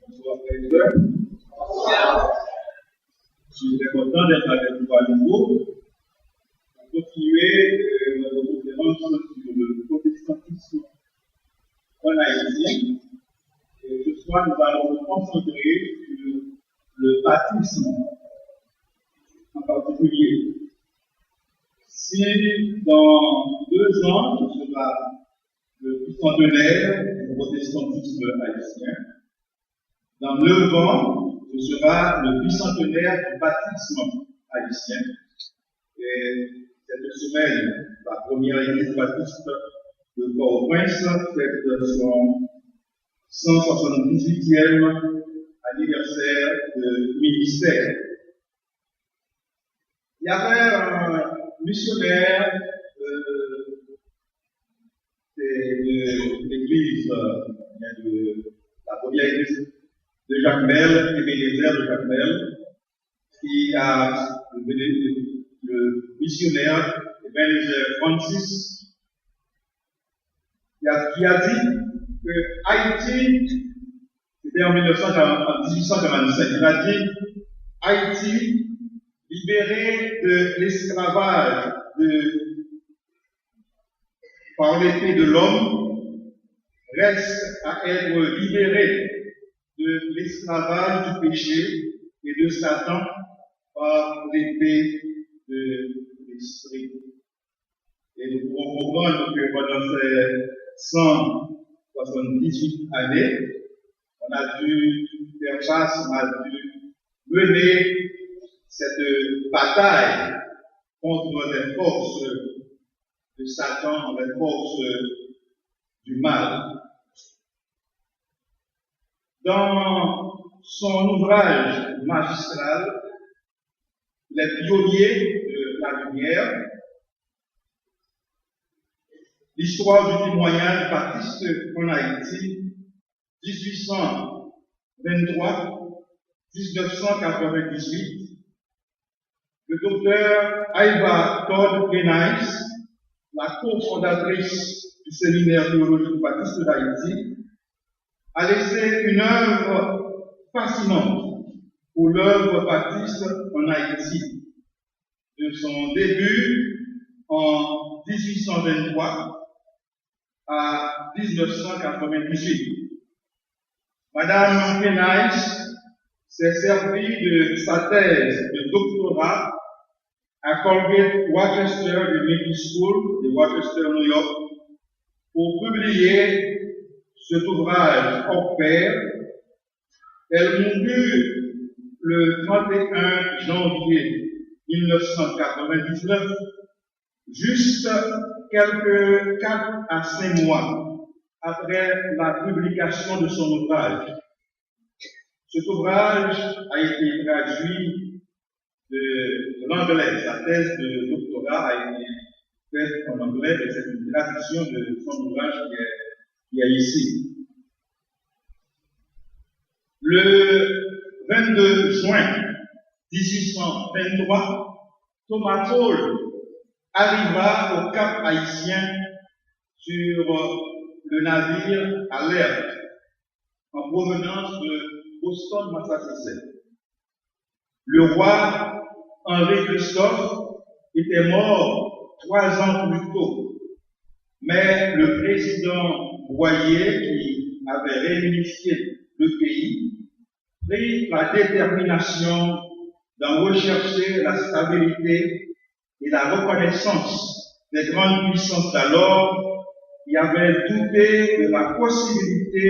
Bonsoir, frères. Je suis très content d'être avec vous à nouveau pour continuer notre conférence sur le protestantisme en Haïti. Et ce soir, nous allons nous concentrer sur le baptisme en particulier. Si dans 2 ans, ce sera le bicentenaire du protestantisme haïtien, dans 9 ans, ce sera le bicentenaire du baptisme haïtien. Et cette semaine, la première église baptiste de Port-au-Prince fête son 178e anniversaire de ministère. Il y avait un missionnaire de l'église, de la première église de Jacmel, Ebenezer de Jacmel, qui a le missionnaire Ebenezer Francis, qui a dit que Haïti, c'était en 1847, il a dit Haïti, libéré de l'esclavage par l'épée de l'homme, reste à être libéré de l'esclavage du péché et de Satan par l'épée de l'esprit. Et nous pouvons comprendre que pendant ces 178 années, on a dû faire face, on a dû mener cette bataille contre les forces de Satan, les forces du mal. Dans son ouvrage magistral, Les pionniers de la lumière, l'histoire du témoignage baptiste en Haïti, 1823-1998, le docteur Aïba Todd Kenais, la cofondatrice du séminaire théologique baptiste d'Haïti, a laissé une œuvre fascinante pour l'œuvre baptiste en Haïti, de son début en 1823 à 1998. Madame Kenais s'est servie de sa thèse de doctorat à Colgate Rochester University School de Rochester, New York, pour publier cet ouvrage hors pair. Elle mourut le 31 janvier 1999, juste quelques 4 à 5 mois après la publication de son ouvrage. Cet ouvrage a été traduit de l'anglais. Sa thèse de doctorat a été faite en anglais et c'est une traduction de son ouvrage qui est ici. Le 22 juin 1823, Thomas Paul arriva au Cap Haïtien sur le navire Alert en provenance de Boston, Massachusetts. Le roi Henri Christophe était mort 3 ans plus tôt, mais le président Boyer, qui avait réunifié le pays, prit la détermination d'en rechercher la stabilité et la reconnaissance des grandes puissances d'alors qui avaient douté de la possibilité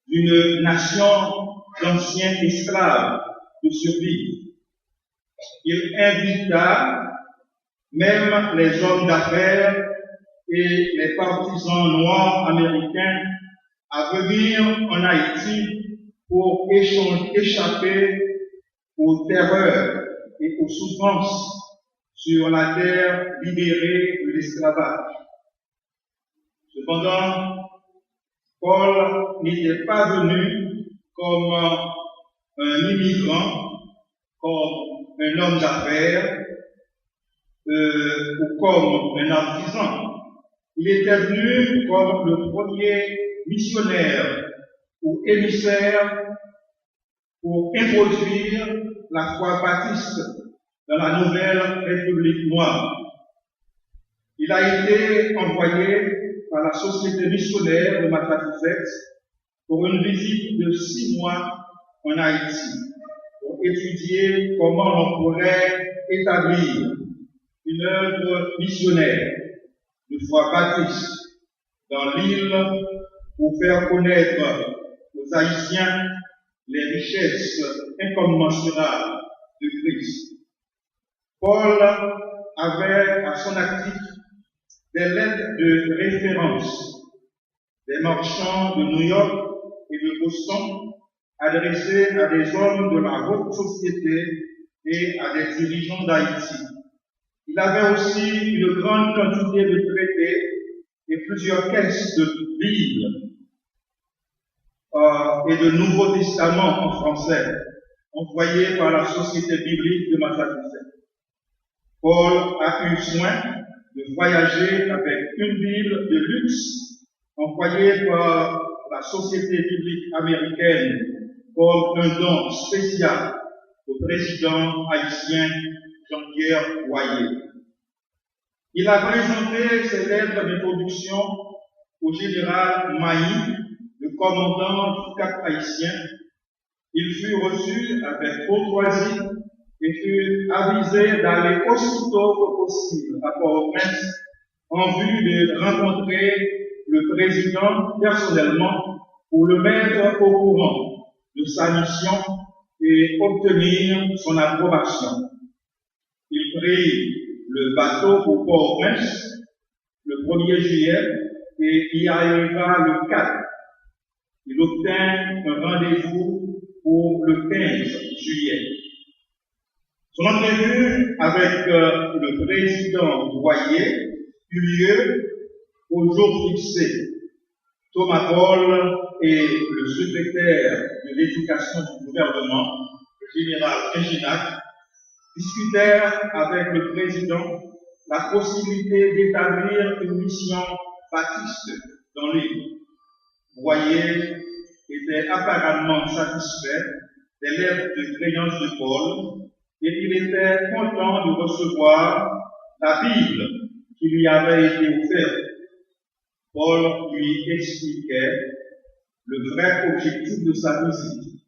d'une nation d'anciens esclaves de survivre. Il invita même les hommes d'affaires et les partisans noirs américains à venir en Haïti pour échapper aux terreurs et aux souffrances sur la terre libérée de l'esclavage. Cependant, Paul n'était pas venu comme un immigrant, comme un homme d'affaires ou comme un artisan. Il était venu comme le premier missionnaire ou émissaire pour introduire la foi baptiste dans la nouvelle République noire. Il a été envoyé par la Société missionnaire de Massachusetts pour une visite de 6 mois en Haïti, pour étudier comment on pourrait établir une œuvre missionnaire de foi baptiste dans l'île pour faire connaître aux Haïtiens les richesses incommensurables de Christ. Paul avait à son actif des lettres de référence des marchands de New York et de Boston adressées à des hommes de la haute société et à des dirigeants d'Haïti. Il avait aussi une grande quantité de traités et plusieurs caisses de Bibles et de Nouveaux Testaments en français, envoyés par la Société biblique de Massachusetts. Paul a eu soin de voyager avec une Bible de luxe envoyée par la Société biblique américaine comme un don spécial au président haïtien Jean-Pierre Boyer. Il a présenté ses lettres d'introduction au général Mailly, le commandant du Cap haïtien. Il fut reçu avec courtoisie et fut avisé d'aller aussitôt que possible à Port-au-Prince en vue de rencontrer le président personnellement pour le mettre au courant de sa mission et obtenir son approbation. Il prit le bateau pour Port-au-Prince le 1er juillet et y arriva le 4. Il obtint un rendez-vous pour le 15 juillet. Son entrevue avec le président Boyer eut lieu au jour fixé. Thomas Paul et le secrétaire de l'éducation du gouvernement, le général Inginac, discutèrent avec le président la possibilité d'établir une mission baptiste dans l'île. Boyer était apparemment satisfait des lettres de créance de Paul et il était content de recevoir la Bible qui lui avait été offerte. Paul lui expliquait le vrai objectif de sa visite.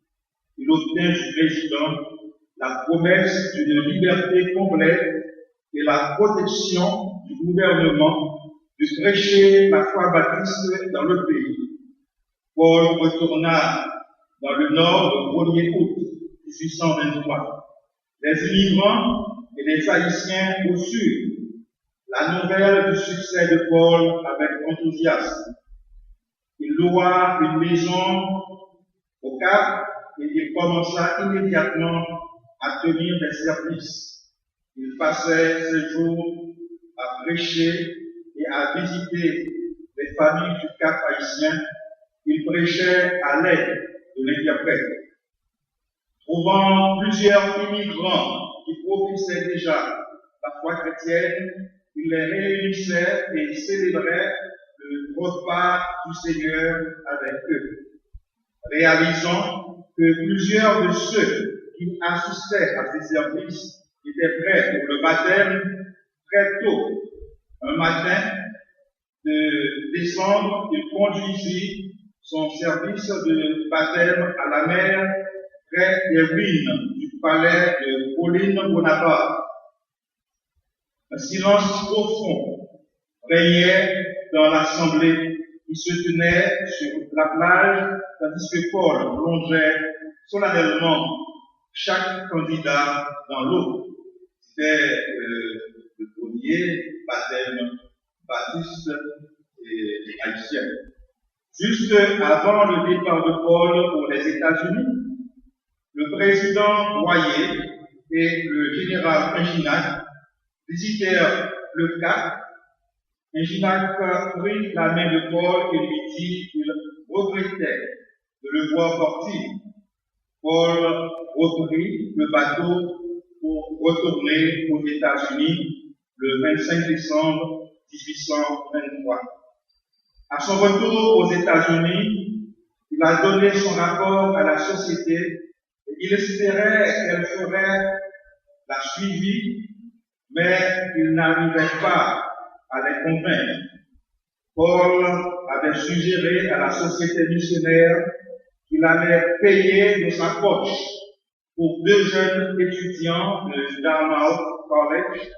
Il obtint du président la promesse d'une liberté complète et la protection du gouvernement de prêcher la foi baptiste dans le pays. Paul retourna dans le nord le 1er août 1823. Les immigrants et les Haïtiens reçurent la nouvelle du succès de Paul avec enthousiasme. Il loua une maison au Cap et il commença immédiatement à tenir des services. Il passait ses jours à prêcher et à visiter les familles du Cap haïtien. Il prêchait à l'aide de l'interprète. Trouvant plusieurs immigrants qui professaient déjà la foi chrétienne, il les réunissait et célébrait le repas du Seigneur avec eux. Réalisant que plusieurs de ceux qui assistaient à ces services étaient prêts pour le baptême, très tôt, un matin de décembre, il conduisit son service de baptême à la mer près des ruines du palais de Pauline Bonaparte. Un silence profond régnait dans l'assemblée qui se tenait sur la plage, tandis que Paul plongeait solennellement chaque candidat dans l'eau. C'était le premier baptême baptiste et haïtien. Juste avant le départ de Paul pour les États-Unis, le président Boyer et le général Inginac visitèrent le Cap. Inginac prit la main de Paul et lui dit qu'il regrettait de le voir partir. Paul reprit le bateau pour retourner aux États-Unis le 25 décembre 1823. À son retour aux États-Unis, Il a donné son rapport à la société et il espérait qu'elle ferait la suivie, mais il n'arrivait pas à les convaincre. Paul avait suggéré à la société missionnaire qu'il allait payer de sa poche pour 2 jeunes étudiants de Dartmouth College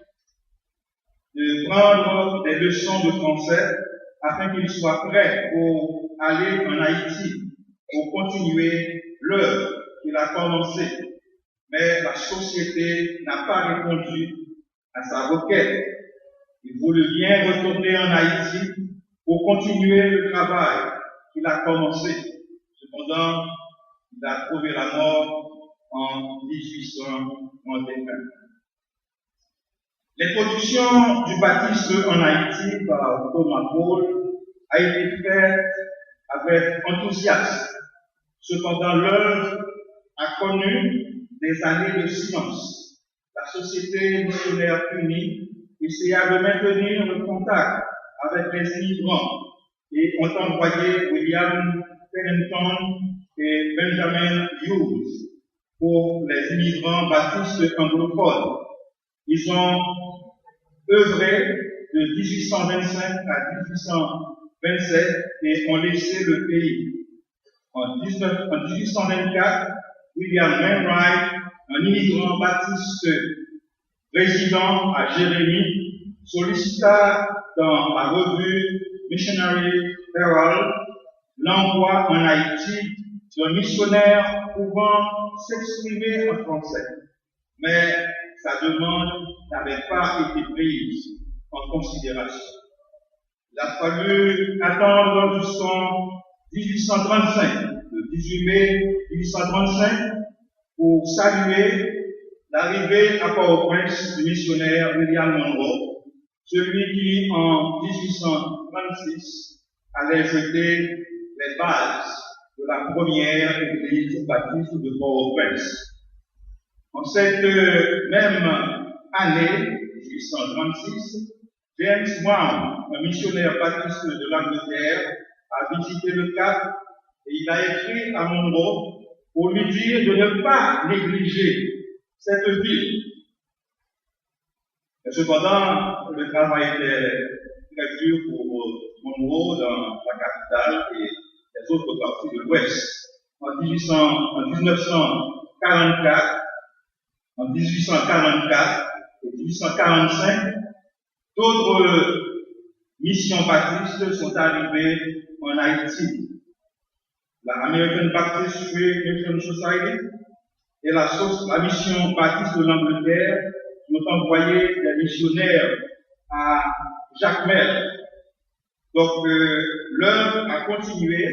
de prendre des leçons de français afin qu'ils soient prêts pour aller en Haïti pour continuer l'œuvre qu'il a commencée. Mais la société n'a pas répondu à sa requête. Il voulait bien retourner en Haïti pour continuer le travail qu'il a commencé. Cependant, il a trouvé la mort en 1831. L'introduction du baptême en Haïti par Thomas Paul a été faite avec enthousiasme. Cependant, l'œuvre a connu des années de silence. La société missionnaire unie essaya de maintenir le contact avec les immigrants et ont envoyé William Pennington et Benjamin Hughes pour les immigrants baptistes anglophones. Ils ont œuvré de 1825 à 1827 et ont laissé le pays. En 1824, William Wainwright, un immigrant baptiste résident à Jérémie, sollicita dans la revue Missionary Herald l'envoi en Haïti d'un missionnaire pouvant s'exprimer en français. Mais sa demande n'avait pas été prise en considération. Il a fallu attendre jusqu'en 1835, le 18 mai 1835, pour saluer l'arrivée à Port-au-Prince du missionnaire William Monroe, celui qui, en 1836, allait jeter les bases de la première église baptiste de Port-au-Prince. En cette même année, 1836, James Brown, un missionnaire baptiste de l'Angleterre, a visité le Cap et il a écrit à Monroe pour lui dire de ne pas négliger cette ville. Et cependant, le travail était très dur pour Monroe dans la capitale et les autres parties de l'Ouest. En 1844 et 1845, d'autres missions baptistes sont arrivées en Haïti. La American Baptist Free Mission Society et la mission baptiste de l'Angleterre ont envoyé des missionnaires à Jacmel. Donc, l'œuvre a continué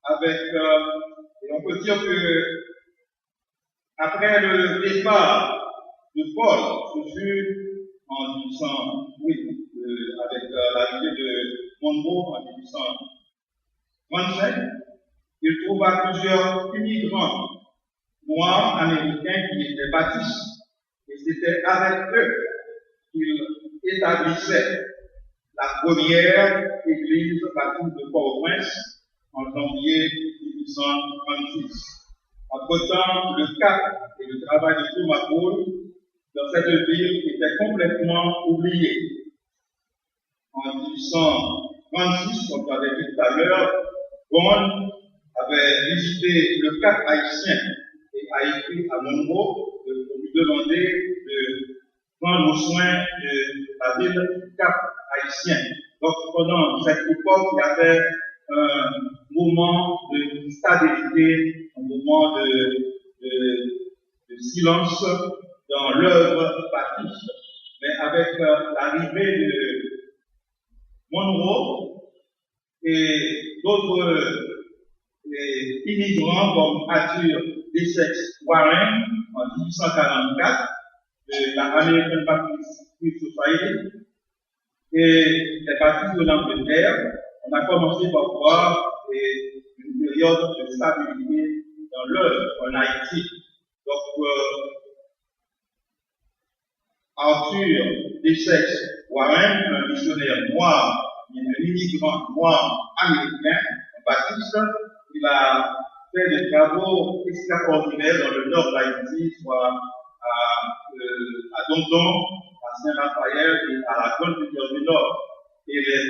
avec, et on peut dire que après le départ de Paul, ce fut en 1800, avec l'arrivée de Monroe en 1835, il trouva plusieurs immigrants noirs américains qui étaient baptistes. Et c'était avec eux qu'il établissait la première église baptiste de Port-au-Prince en janvier 1836. Entre-temps, le cap et le travail de Thomas Paul dans cette ville étaient complètement oubliés. En 1836, comme j'avais dit tout à l'heure, Bond avait visité le Cap haïtien et a écrit à Monroe pour lui demander de prendre soin de la ville du Cap haïtien. Donc, pendant cette époque, il y avait un moment de stabilité, un moment de silence dans l'œuvre baptiste. Mais avec l'arrivée de Monroe et d'autres immigrants comme Arthur Essex Warren en 1844 de la American Baptist Free Society et les baptistes de l'Angleterre, on a commencé par voir une période de stabilité dans l'œuvre en Haïti. Donc, Arthur Essex Warren, un missionnaire noir, un immigrant noir américain, baptiste, Il a fait des travaux extraordinaires dans le nord d'Haïti, soit à Dondon, à Saint-Raphaël et à la Grande Rivière du Nord. Et les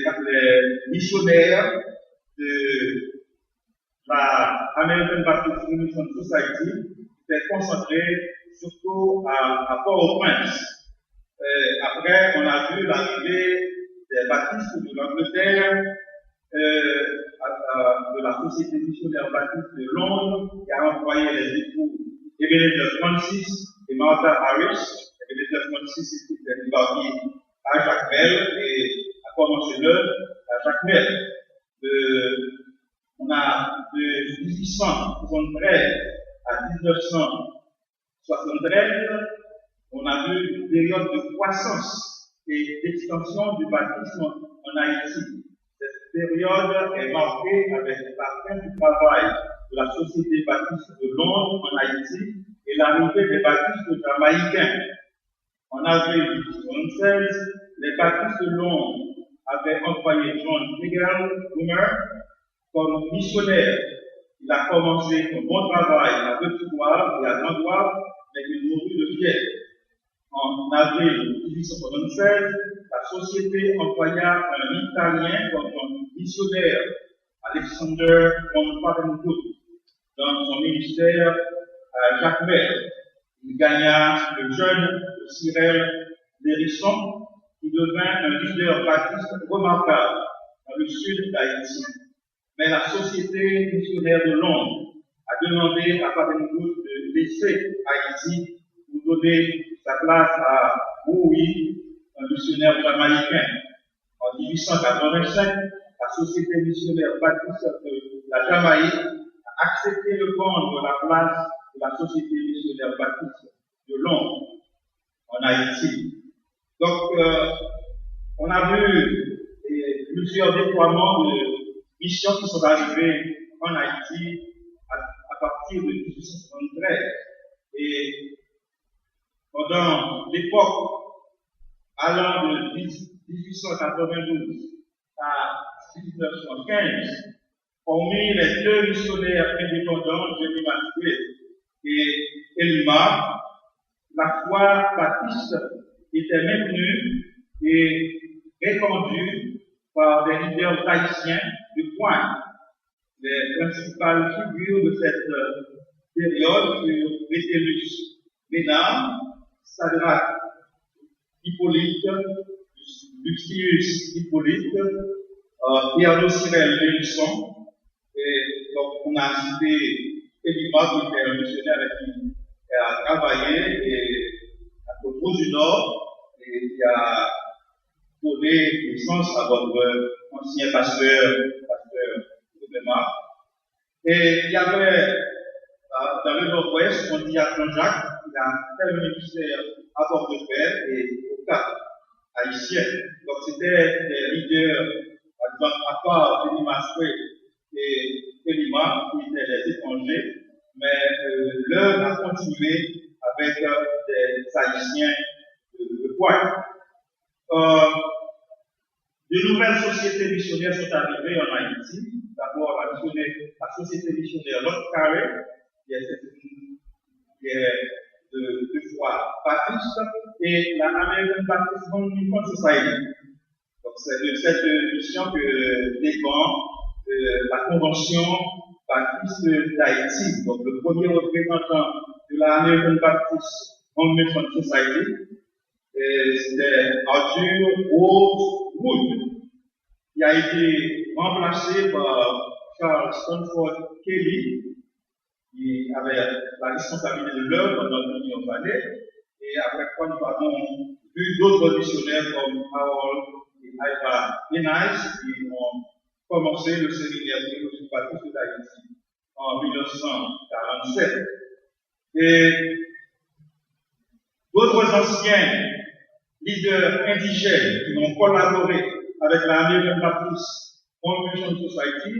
missionnaires de la American Baptist Mission Society étaient concentrés surtout à Port-au-Prince. Après, on a vu l'arrivée des baptistes de l'Angleterre, de la Société missionnaire baptiste de Londres, qui a envoyé les époux Ebenezer Francis et Martha Harris. Ebenezer Francis était débarqué à Jacmel et a commencé l'œuvre à Jacmel. On a de 1873 à 1973, on a vu une période de croissance et d'extension du baptisme en Haïti. Cette période est marquée avec la fin du travail de la Société baptiste de Londres en Haïti et l'arrivée des baptistes jamaïcains. En avril 1976, les baptistes de Londres avaient envoyé John Hoomer comme missionnaire. Il a commencé un bon travail à Petit-Goire et à Grand-Goire, mais il mourut de fièvre. En avril 1876, la société envoya un Italien comme missionnaire, Alexander von Papenburg, dans son ministère à Jacmel. Il gagna le jeune Cyril Lérisson, qui devint un leader baptiste remarquable dans le sud d'Haïti. Mais la Société missionnaire de Londres a demandé à Papenburg de laisser Haïti pour donner sa place à Bowie, un missionnaire jamaïcain. En 1885, la Société missionnaire baptiste de la Jamaïque a accepté de prendre la place de la Société missionnaire baptiste de Londres en Haïti. Donc, on a vu plusieurs déploiements de missions qui sont arrivées en Haïti à partir de 1873. Et pendant l'époque allant de 1892 à 1915, parmi les deux missionnaires indépendants, Jenny Maxwell et Elma, la foi baptiste était maintenue et répandue par des leaders haïtiens de pointe. Les principales figures de cette période furent Métellus Bénard, Sadrach Hippolyte, Lucius Hippolyte, Pierre Cyril Lérisson, et donc on a cité Elima, qui était un missionnaire avec qui a travaillé et à Côte du Nord, et qui a donné naissance à votre ancien pasteur de Béma. Et il y avait dans le Nord-Ouest, on dit à Jean-Jacques, il a fait le ministère à Port-de-Paix et au Cap haïtien. Donc c'était des leaders, par exemple, à part Denis Masquet et Elima, qui étaient des étrangers, mais l'œuvre a continué avec des haïtiens de pointe. De nouvelles sociétés missionnaires sont arrivées en Haïti. D'abord, la société missionnaire Lot Carré, qui est de foi baptiste, et la American Baptist Mission Society. Donc, c'est de cette mission que dépend la Convention baptiste d'Haïti. Donc, le premier représentant de la American Baptist Mission Society, c'était Arthur Wood, qui a été remplacé par Charles Stanford Kelly, qui avait la responsabilité de l'œuvre pendant plusieurs années, et après quoi nous avons vu d'autres missionnaires comme Harold et Ivor Inais qui ont commencé le séminaire théologique baptiste d'Haïti en 1947. Et d'autres anciens leaders indigènes qui ont collaboré avec la American Baptist Mission Society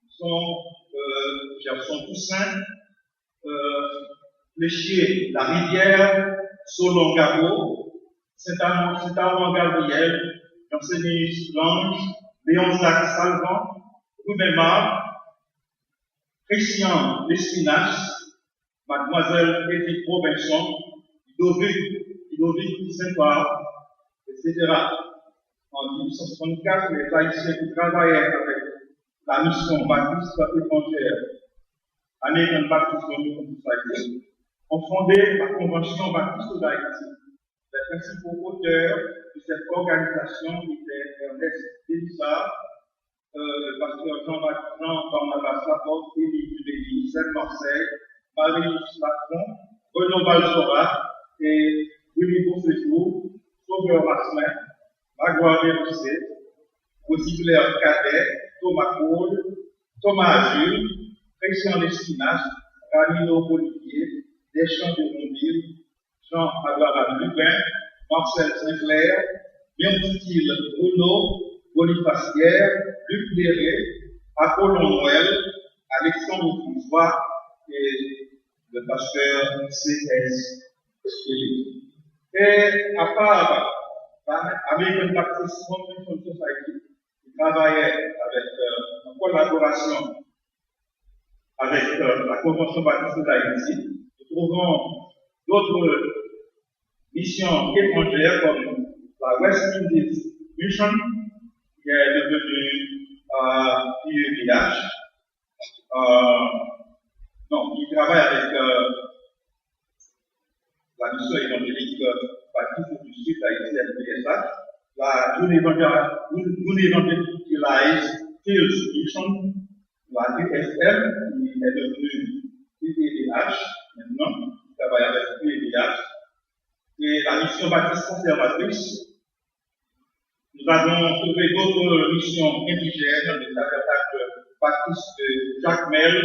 sont Gerson Toussaint, Fléchier La Rivière, Solon Gabo, Saint-Armand Gabriel, Jean-Sénis Lange, Léon Jacques Salvan, Ruben Mar, Christian Lespinache, Mademoiselle Edith Robinson, Ludovic Saint-Par, etc. En 1864, les Haïtiens qui travaillaient avec la mission baptiste étrangère, American Baptist Mission Society, ont fondé la Convention baptiste d'Haïti. Les principaux auteurs de cette organisation étaient Ernest Délissard, le pasteur Jean-Barnabas Laporte, Élie Dubély, Saint Marseille, Marie-Luce Lacron, Renaud Balsora et Willy Beaufetou, Sauveur Masselin, Magloire Bérousset, Rosy-Claire Cadet, Thomas Cole, Thomas Azul, Christian Lespinache, Ramino Olivier, Deschamps de Ronville, Jean-Abraham Lubin, Marcel Sinclair, Bienfoutil Bruno, Boniface Pierre, Luc Léré, Apollon Noël, Alexandre Bourgeois et le pasteur C.S. Kelly. Et à part American Baptist Mission Society, qui travaillait en collaboration avec la Convention baptiste d'Haïti, nous trouvons d'autres missions étrangères comme la West Indies Mission, qui est devenue UEBH, qui travaille avec la mission évangélique baptiste du Sud d'Haïti, LPSH, la Evangelized Fields Mission, la USM, qui est devenue UEBH maintenant, qui travaille avec UEBH, et la mission baptiste conservatrice. Nous avons trouvé d'autres missions indigènes, le tabernacle baptiste de Jacques Mel,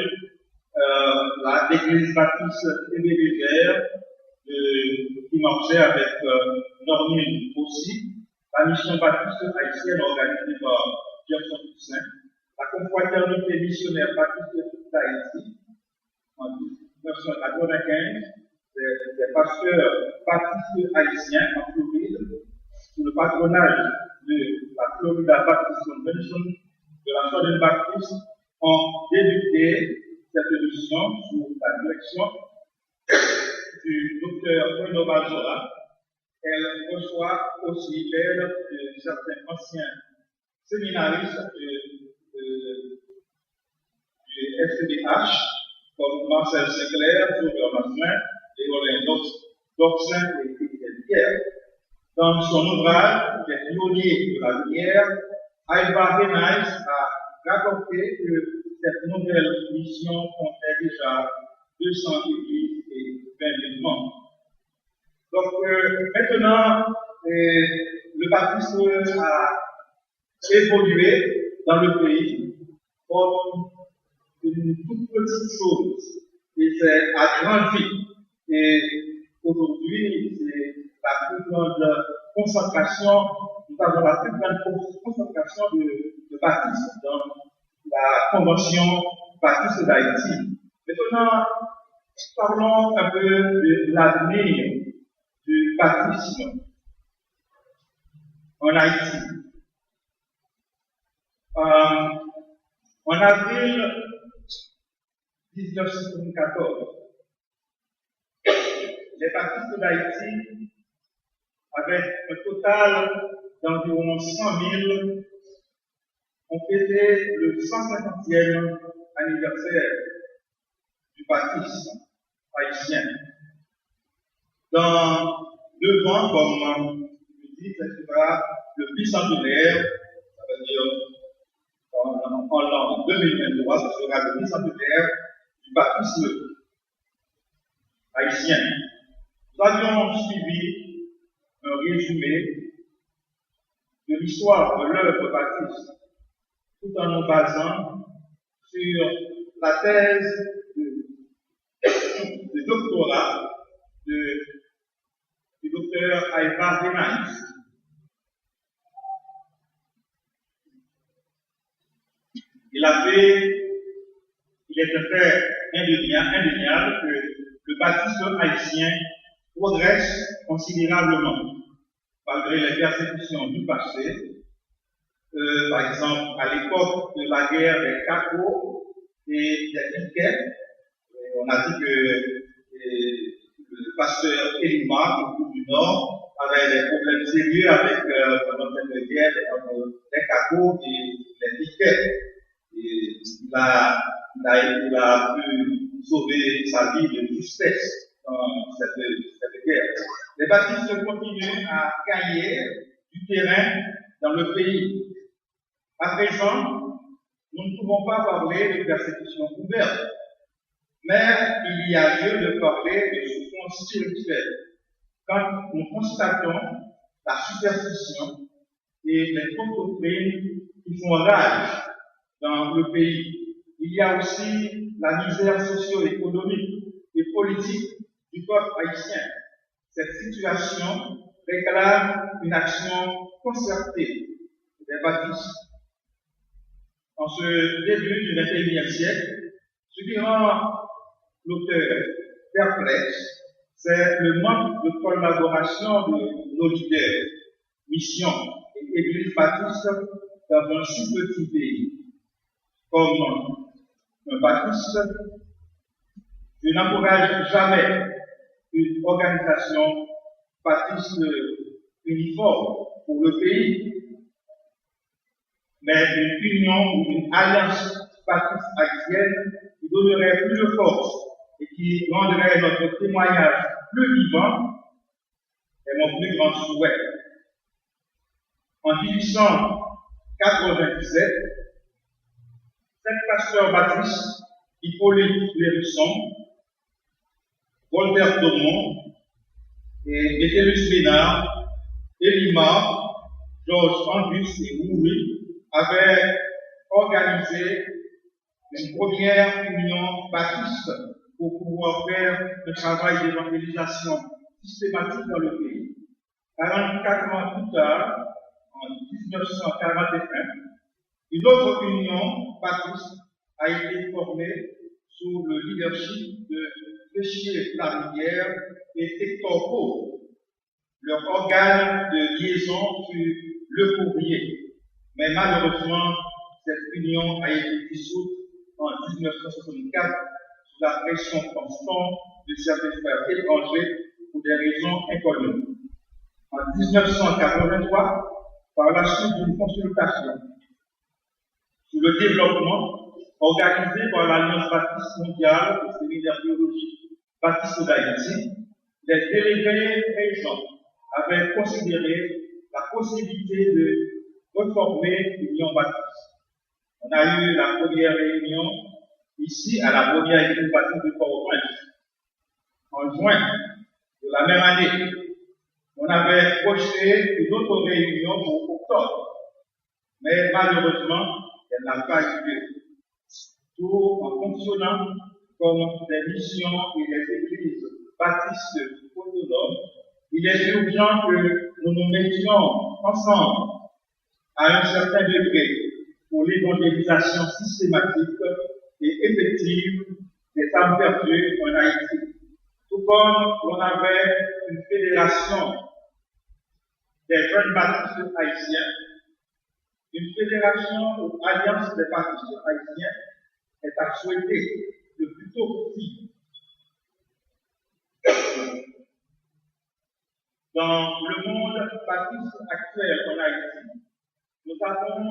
l'église baptiste Aimé Vert, qui marchait avec Normine aussi, la mission baptiste haïtienne organisée par Gerson Toussaint, la confraternité missionnaire baptiste d'Haïti, en 1995, des pasteurs baptistes haïtiens en Floride, sous le patronage de la Florida Baptist Convention, de la Southern Baptist, ont débuté cette mission sous la direction du docteur Renaud Balsora. Elle reçoit aussi l'aide de certains anciens séminaristes du SDH, comme Marcel Sinclair, Sauveur Masselin, Léolin Doxin et Pierre. Dans son ouvrage, Les pionniers de la lumière, Alba Renaïs a rapporté que cette nouvelle mission comptait déjà 200 églises et 20 000 membres. Donc, maintenant, le baptisme a évolué dans le pays comme une toute petite chose et c'est a grandi. Et aujourd'hui, c'est la plus grande concentration, nous avons la plus grande concentration de baptistes dans la Convention baptiste d'Haïti. Maintenant, parlons un peu de l'avenir du baptisme en Haïti. En avril 1974, les baptistes d'Haïti, avec un total d'environ 100 000, ont fêté le 150e anniversaire du baptisme haïtien. Dans 2 ans, comme je dis, ce sera le bicentenaire, ça veut dire en l'an 2023, ce sera le bicentenaire du baptisme haïtien. Nous avions suivi un résumé de l'histoire de l'œuvre baptiste, tout en nous basant sur la thèse de doctorat du docteur Alba Renaïs. Il est un fait indéniable que le baptisme haïtien progresse considérablement, malgré les persécutions du passé. Par exemple, à l'époque de la guerre des Caco, et des piquets. On a dit que le pasteur Elima, au cours du Nord, avait des problèmes sérieux avec pendant cette guerre entre les capots et les piquets. Et il a pu sauver sa vie de justesse dans cette guerre. Les baptistes continuent à gagner du terrain dans le pays. À présent, nous ne pouvons pas parler de persécution ouverte, mais il y a lieu de parler de souffrance spirituelle quand nous constatons la superstition et les fausses doctrines qui font rage dans le pays. Il y a aussi la misère socio-économique et politique du peuple haïtien. Cette situation réclame une action concertée des baptistes. En ce début du XXIe siècle, ce qui rend l'auteur perplexe, c'est le manque de collaboration de nos leaders, missions et églises baptistes dans un si petit pays. Comme un baptiste, je n'encourage jamais une organisation baptiste uniforme pour le pays, mais une union ou une alliance baptiste haïtienne qui donnerait plus de force et qui rendrait notre témoignage plus vivant est mon plus grand souhait. En 1897, 7 pasteurs baptistes, Hippolyte Lérisson, Voltaire Domont et Métellus Ménard, Elima, Georges Angus et Moury avaient organisé une première union baptiste pour pouvoir faire le travail d'évangélisation systématique dans le pays. 44 ans plus tard, en 1941, une autre union baptiste a été formée sous le leadership de Péchier Lamiguière et Hector Pau. Leur organe de liaison fut Le Courrier, mais malheureusement, cette union a été dissoute en 1964 sous la pression constante de certains frères étrangers pour des raisons inconnues. En 1983, par la suite d'une consultation sur le développement organisé par l'Alliance baptiste mondiale au séminaire théologique baptiste d'Haïti, les délégués présents avaient considéré la possibilité de reformer l'Union baptiste. On a eu la première réunion ici à la première église baptiste de Port-au-Prince en juin de la même année. On avait projeté une autre réunion pour octobre, mais malheureusement, elle n'a pas eu lieu. Tout en fonctionnant comme des missions et des églises baptistes autonomes, il est urgent que nous nous mettions ensemble à un certain degré pour l'évangélisation systématique et effective des âmes perdues en Haïti. Tout comme l'on avait une fédération des jeunes baptistes haïtiens, une fédération ou alliance des baptistes haïtiens est à souhaiter le plus tôt possible. Dans le monde baptiste actuel en Haïti, nous avons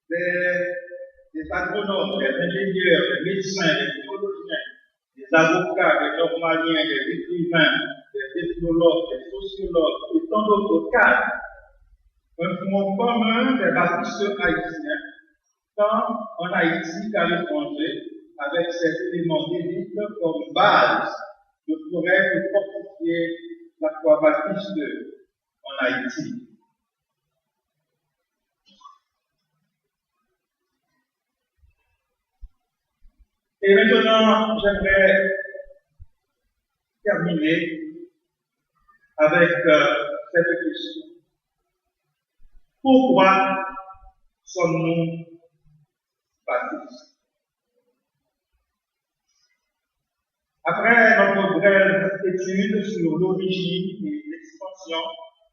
des agronomes, des ingénieurs, des médecins, des théologiens, des avocats, des normaliens, des écrivains, des ethnologues, des sociologues et tant d'autres cadres. Un front commun des baptistes haïtiens, tant en Haïti qu'à l'étranger, avec ces éléments d'élite comme base de progrès de fortifier la foi baptiste en Haïti. Et maintenant, j'aimerais terminer avec cette question. Pourquoi sommes-nous baptistes? Après notre brève étude sur l'origine et l'expansion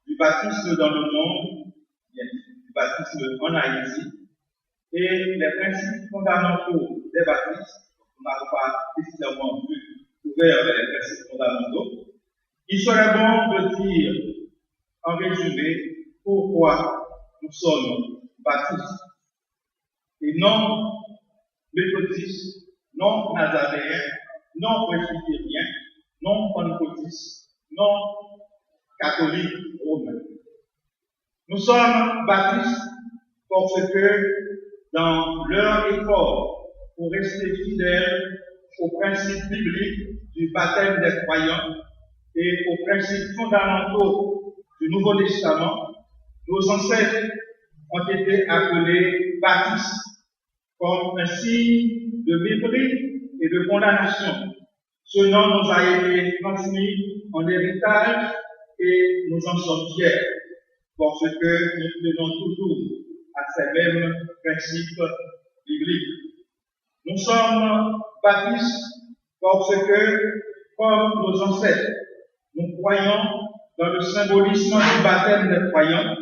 du baptisme dans le monde, du baptisme en Haïti, et les principes fondamentaux des baptistes, on n'a pas nécessairement ouvert les principes fondamentaux. Il serait bon de dire, en résumé, pourquoi nous sommes baptistes et non méthodistes, non nazaréens, non presbytériens, non pentecôtistes, non catholiques romains. Nous sommes baptistes parce que dans leur effort pour rester fidèles aux principes bibliques du baptême des croyants et aux principes fondamentaux du Nouveau Testament, nos ancêtres ont été appelés baptistes comme un signe de mépris et de condamnation. Ce nom nous a été transmis en héritage et nous en sommes fiers parce que nous tenons toujours à ces mêmes principes bibliques. Nous sommes baptistes parce que, comme nos ancêtres, nous croyons dans le symbolisme du baptême des croyants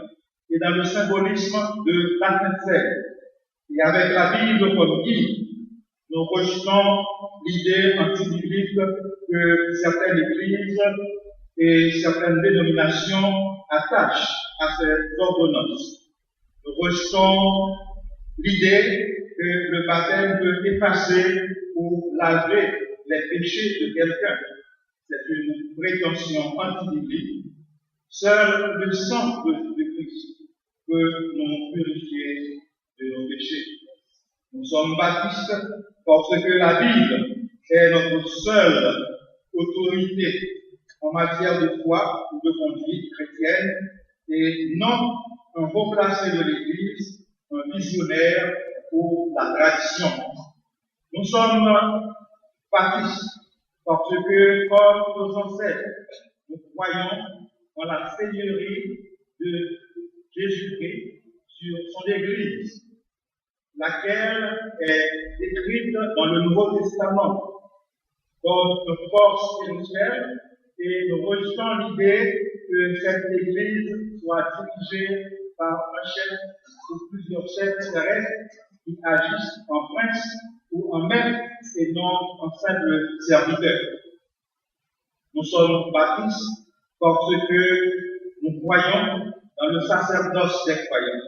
et dans le symbolisme de la Sainte Seine. Et avec la Bible comme guide, nous rejetons l'idée anti-biblique que certaines églises et certaines dénominations attachent à ces ordonnances. Nous rejetons l'idée que le baptême peut effacer ou laver les péchés de quelqu'un. C'est une prétention anti-biblique. Seul le sang de Christ peut nous purifier de nos péchés. Nous sommes baptistes parce que la Bible est notre seule autorité en matière de foi ou de conduite chrétienne et non un remplacé de l'Église, un visionnaire ou la tradition. Nous sommes baptistes parce que, comme nos ancêtres, nous croyons en la seigneurie de Jésus-Christ sur son Église, laquelle est décrite dans le Nouveau Testament comme une force spirituelle, et nous rejetons l'idée que cette Église soit dirigée par un chef ou plusieurs chefs terrestres qui agissent en prince ou en maître et non en simple serviteur. Nous sommes baptistes parce que nous croyons dans le sacerdoce des croyants.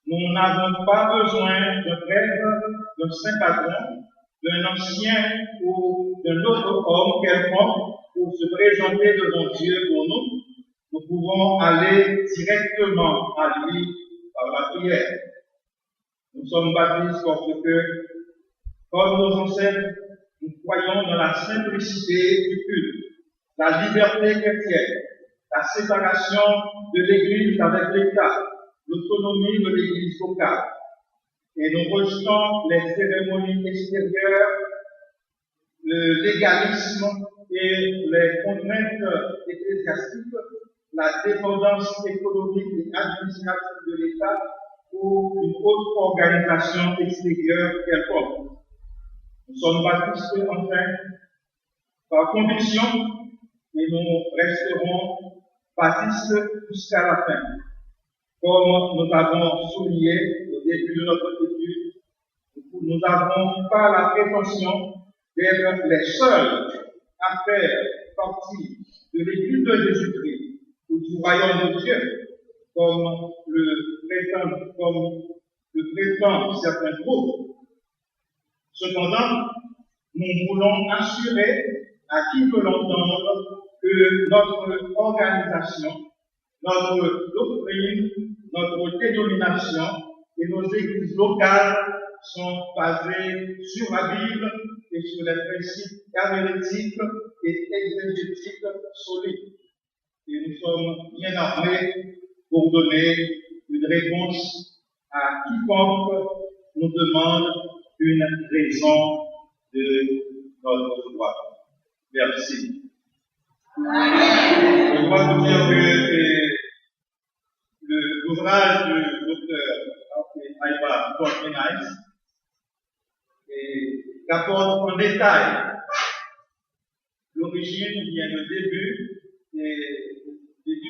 Nous n'avons pas besoin d'un prêtre, d'un saint patron, d'un ancien ou d'un autre homme quelconque pour se présenter devant Dieu pour nous. Nous pouvons aller directement à lui par la prière. Nous sommes baptistes parce que, comme nos ancêtres, nous croyons dans la simplicité du culte, la liberté chrétienne, la séparation de l'Église avec l'État, l'autonomie de l'Église locale. Et nous rejetons les cérémonies extérieures, le légalisme et les contraintes ecclésiastiques, la dépendance économique et administrative de l'État ou une autre organisation extérieure quelconque. Nous sommes baptistes enfin par conviction et nous resterons baptistes jusqu'à la fin. Comme nous avons souligné au début de notre étude, nous n'avons pas la prétention d'être les seuls à faire partie de l'Église de Jésus-Christ ou du royaume de Dieu, comme le prétendent certains groupes. Cependant, nous voulons assurer à qui veut l'entendre que notre organisation, notre doctrine, notre dénomination et nos églises locales sont basées sur la Bible et sur les principes herméneutiques et exégétiques solides. Et nous sommes bien armés pour donner une réponse à quiconque nous demande une raison de notre foi. Merci. Je dois vous dire que l'ouvrage du docteur Ayba Torpenais rapporte en détail l'origine, bien le début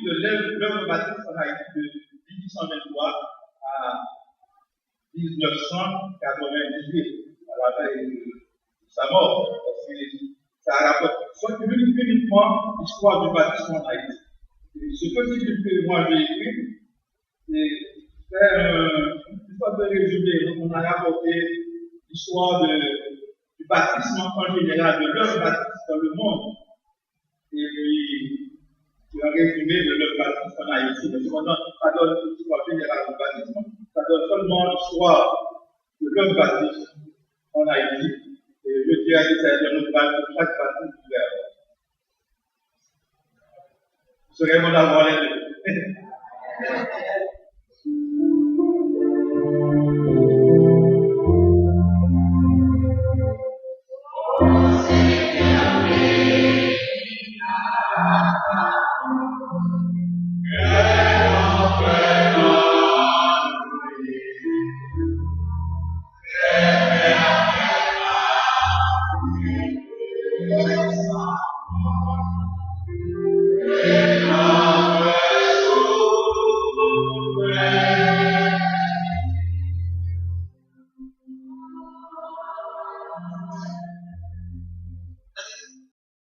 de l'œuvre baptiste en Haïti de 1823 à 1998, à la veille de sa mort. Parce que ça rapporte soit uniquement l'histoire du baptême en Haïti. Et ce petit livre que moi j'ai écrit, c'est faire une sorte de résumé. Donc, on a rapporté l'histoire du baptême en général, de leur baptême dans le monde. Et puis, un résumé de leur baptême en Haïti. Mais cependant, ça donne l'histoire générale du baptême, ça donne seulement l'histoire de leur baptême en Haïti. Et je dirais que c'est un autre baptême pour chaque baptême ouvert. Ce serait bon d'avoir les deux.